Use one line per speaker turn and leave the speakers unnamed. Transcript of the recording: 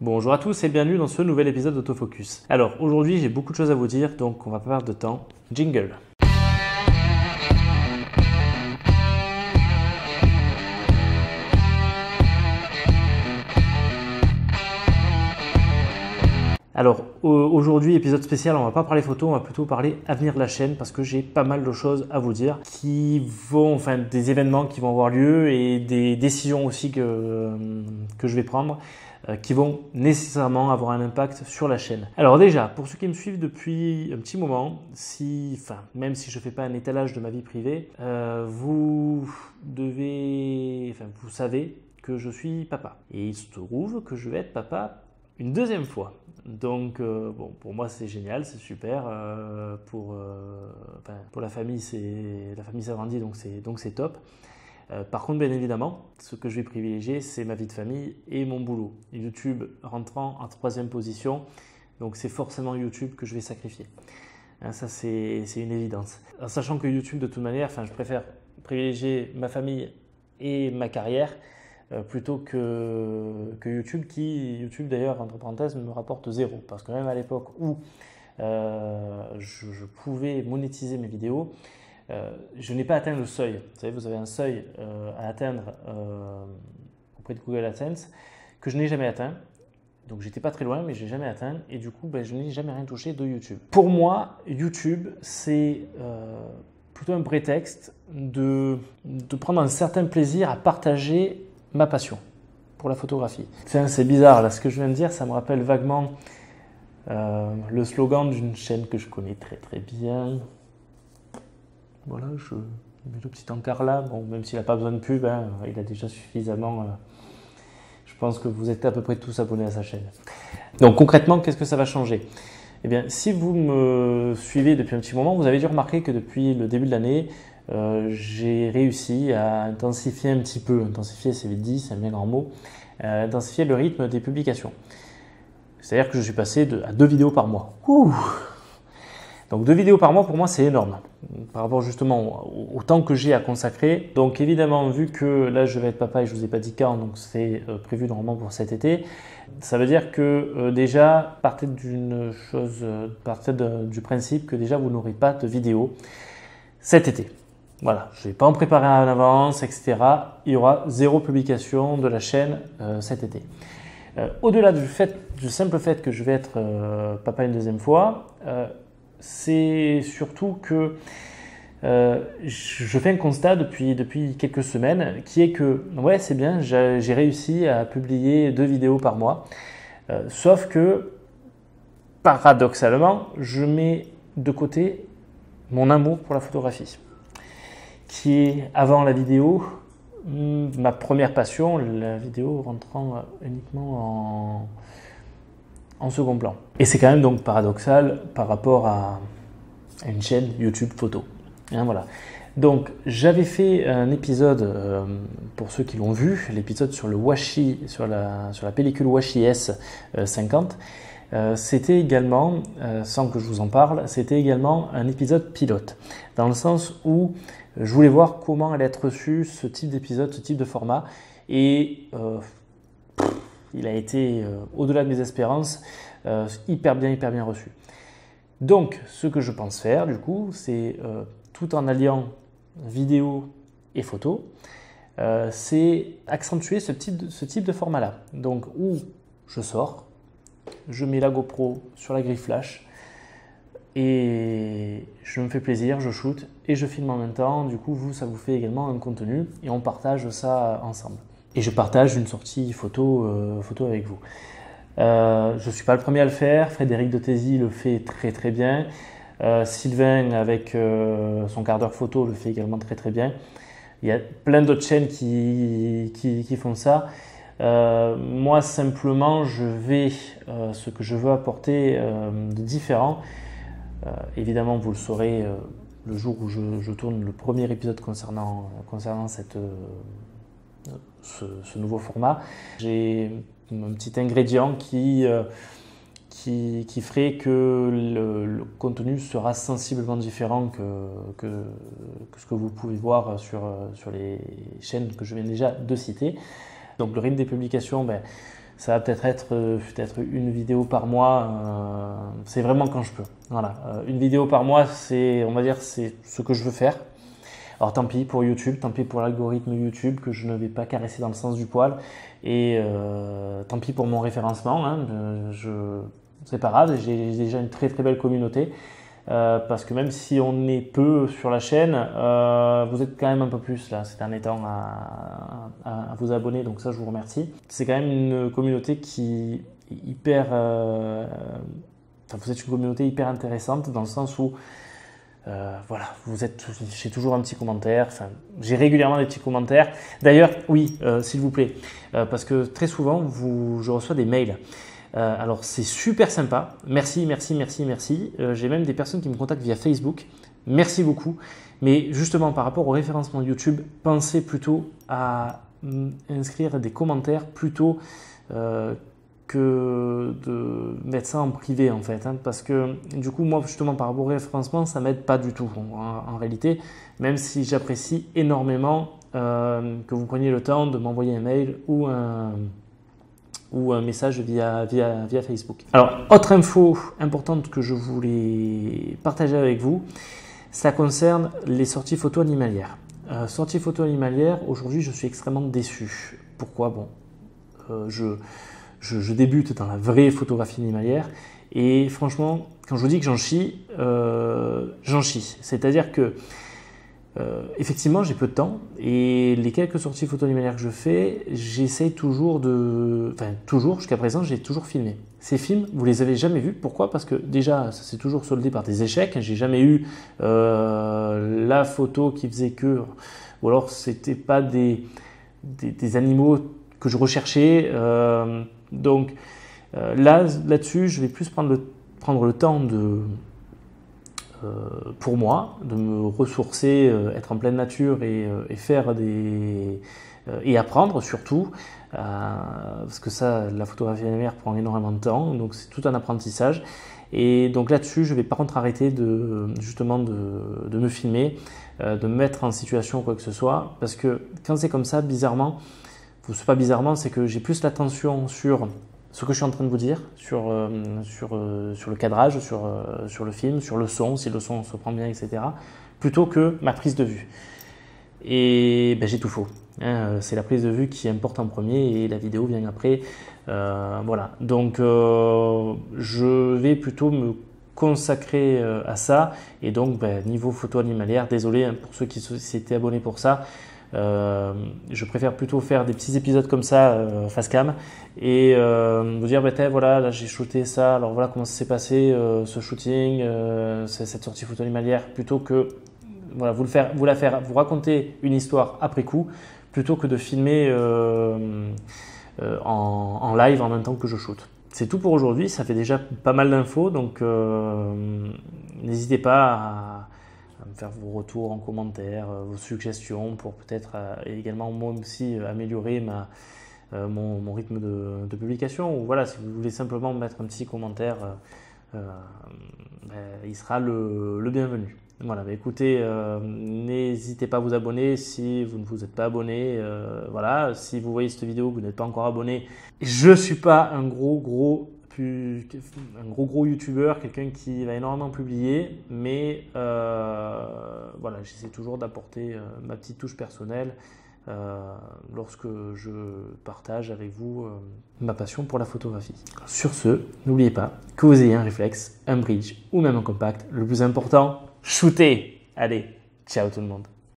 Bonjour à tous et bienvenue dans ce nouvel épisode d'Autofocus. Alors aujourd'hui j'ai beaucoup de choses à vous dire donc on va pas perdre de temps. Jingle. Alors aujourd'hui épisode spécial, on va pas parler photo, on va plutôt parler avenir de la chaîne parce que j'ai pas mal de choses à vous dire des événements qui vont avoir lieu et des décisions aussi que je vais prendre qui vont nécessairement avoir un impact sur la chaîne. Alors déjà, pour ceux qui me suivent depuis un petit moment, même si je ne fais pas un étalage de ma vie privée, vous savez que je suis papa. Et il se trouve que je vais être papa une deuxième fois. Donc pour moi c'est génial, c'est super. Pour la famille, s'agrandit donc c'est top. Par contre, bien évidemment, ce que je vais privilégier, c'est ma vie de famille et mon boulot. YouTube rentrant en troisième position, donc c'est forcément YouTube que je vais sacrifier. Ça, c'est une évidence. En sachant que YouTube, de toute manière, je préfère privilégier ma famille et ma carrière plutôt que YouTube, YouTube d'ailleurs, entre parenthèses, me rapporte zéro. Parce que même à l'époque où je pouvais monétiser mes vidéos, je n'ai pas atteint le seuil. Vous savez, vous avez un seuil à atteindre auprès de Google AdSense que je n'ai jamais atteint. Donc j'étais pas très loin, mais je n'ai jamais atteint. Et du coup, je n'ai jamais rien touché de YouTube. Pour moi, YouTube, c'est plutôt un prétexte de prendre un certain plaisir à partager ma passion pour la photographie. C'est bizarre, là, ce que je viens de dire, ça me rappelle vaguement le slogan d'une chaîne que je connais très très bien. Voilà, je mets le petit encart là. Bon, même s'il n'a pas besoin de pub, il a déjà suffisamment. Je pense que vous êtes à peu près tous abonnés à sa chaîne. Donc concrètement, qu'est-ce que ça va changer? Eh bien, si vous me suivez depuis un petit moment, vous avez dû remarquer que depuis le début de l'année, j'ai réussi à intensifier un petit peu. Intensifier, c'est vite dit, c'est un bien grand mot. Intensifier le rythme des publications. C'est-à-dire que je suis passé à 2 vidéos par mois. Ouh! Donc 2 vidéos par mois, pour moi, c'est énorme par rapport justement au temps que j'ai à consacrer. Donc évidemment, vu que là, je vais être papa et je ne vous ai pas dit quand, donc c'est prévu normalement pour cet été, ça veut dire que déjà, partez du principe que déjà, vous n'aurez pas de vidéo cet été. Voilà, je ne vais pas en préparer en avance, etc. Il y aura 0 publication de la chaîne cet été. Au-delà du simple fait que je vais être papa une deuxième fois, c'est surtout que je fais un constat depuis quelques semaines qui est que, ouais, c'est bien, j'ai réussi à publier 2 vidéos par mois, sauf que, paradoxalement, je mets de côté mon amour pour la photographie, qui est, avant la vidéo, ma première passion, la vidéo rentrant uniquement en second plan. Et c'est quand même donc paradoxal par rapport à une chaîne YouTube photo. Voilà. Donc j'avais fait un épisode, pour ceux qui l'ont vu, l'épisode sur le Washi, sur la pellicule Washi S50. C'était également, sans que je vous en parle, c'était également un épisode pilote, dans le sens où je voulais voir comment allait être reçu ce type d'épisode, ce type de format, et il a été, au-delà de mes espérances, hyper bien reçu. Donc, ce que je pense faire, du coup, c'est tout en alliant vidéo et photo, c'est accentuer ce type de format-là. Donc, où je sors, je mets la GoPro sur la grille flash et je me fais plaisir, je shoot et je filme en même temps. Du coup, ça vous fait également un contenu et on partage ça ensemble. Et je partage une sortie photo avec vous. Je ne suis pas le premier à le faire, Frédéric Detésy le fait très très bien, Sylvain avec son quart d'heure photo le fait également très très bien. Il y a plein d'autres chaînes qui font ça. Moi simplement ce que je veux apporter de différent, évidemment vous le saurez le jour où je tourne le premier épisode concernant ce nouveau format. J'ai un petit ingrédient qui ferait que le contenu sera sensiblement différent que ce que vous pouvez voir sur les chaînes que je viens déjà de citer. Donc le rythme des publications, Ça va peut-être être peut-être une vidéo par mois. C'est vraiment quand je peux. Voilà, une vidéo par mois, on va dire, c'est ce que je veux faire. Alors tant pis pour YouTube, tant pis pour l'algorithme YouTube que je ne vais pas caresser dans le sens du poil. Et tant pis pour mon référencement. Hein, c'est pas grave, j'ai déjà une très très belle communauté. Parce que même si on est peu sur la chaîne, vous êtes quand même un peu plus là ces derniers temps à vous abonner, donc ça je vous remercie. C'est quand même une communauté qui est hyper, vous êtes une communauté hyper intéressante dans le sens où voilà, j'ai toujours un petit commentaire, enfin, j'ai régulièrement des petits commentaires. D'ailleurs, oui, s'il vous plaît, parce que très souvent, je reçois des mails. Alors, c'est super sympa. Merci, merci, merci, merci. J'ai même des personnes qui me contactent via Facebook. Merci beaucoup. Mais justement, par rapport au référencement YouTube, pensez plutôt à inscrire des commentaires plutôt que de mettre ça en privé en fait, hein, parce que du coup moi justement par rapport au référencement ça m'aide pas du tout en réalité, même si j'apprécie énormément que vous preniez le temps de m'envoyer un mail ou un message via Facebook. Alors autre info importante que je voulais partager avec vous, ça concerne les sorties photo animalières. Sorties photo animalières, aujourd'hui je suis extrêmement déçu. Pourquoi? Bon, je débute dans la vraie photographie animalière et franchement, quand je vous dis que j'en chie, j'en chie. C'est-à-dire que effectivement, j'ai peu de temps et les quelques sorties photo animalières que je fais, j'essaye toujours jusqu'à présent, j'ai toujours filmé. Ces films, vous les avez jamais vus. Pourquoi? Parce que déjà, ça s'est toujours soldé par des échecs. J'ai jamais eu la photo qui faisait que, ou alors c'était pas des animaux que je recherchais. Donc là-dessus, je vais plus prendre le temps pour moi, de me ressourcer, être en pleine nature et faire et apprendre surtout, parce que ça, la photographie animalière prend énormément de temps, donc c'est tout un apprentissage. Et donc là-dessus, je vais par contre arrêter de me filmer, de me mettre en situation ou quoi que ce soit, parce que quand c'est comme ça, bizarrement, c'est pas bizarrement, c'est que j'ai plus l'attention sur ce que je suis en train de vous dire, sur le cadrage, sur le film, sur le son, si le son se prend bien, etc., plutôt que ma prise de vue. Et j'ai tout faux. Hein, c'est la prise de vue qui importe en premier et la vidéo vient après. Voilà. Donc, je vais plutôt me consacrer à ça. Et donc, niveau photo animalière, désolé hein, pour ceux qui s'étaient abonnés pour ça. Je préfère plutôt faire des petits épisodes comme ça face cam et vous dire voilà là j'ai shooté ça, alors voilà comment ça s'est passé ce shooting, cette sortie photo animalière, plutôt que voilà vous raconter une histoire après coup plutôt que de filmer en live en même temps que je shoote. C'est tout pour aujourd'hui, ça fait déjà pas mal d'infos, donc n'hésitez pas à me faire vos retours en commentaire, vos suggestions pour peut-être également moi aussi améliorer mon rythme de publication. Ou voilà, si vous voulez simplement mettre un petit commentaire, il sera le bienvenu. Voilà, écoutez, n'hésitez pas à vous abonner si vous ne vous êtes pas abonné. Voilà, si vous voyez cette vidéo, vous n'êtes pas encore abonné. Je ne suis pas un gros youtubeur, quelqu'un qui va énormément publier, mais voilà, j'essaie toujours d'apporter ma petite touche personnelle lorsque je partage avec vous ma passion pour la photographie. Sur ce, n'oubliez pas que vous ayez un réflexe, un bridge ou même un compact. Le plus important, shootez! Allez, ciao tout le monde!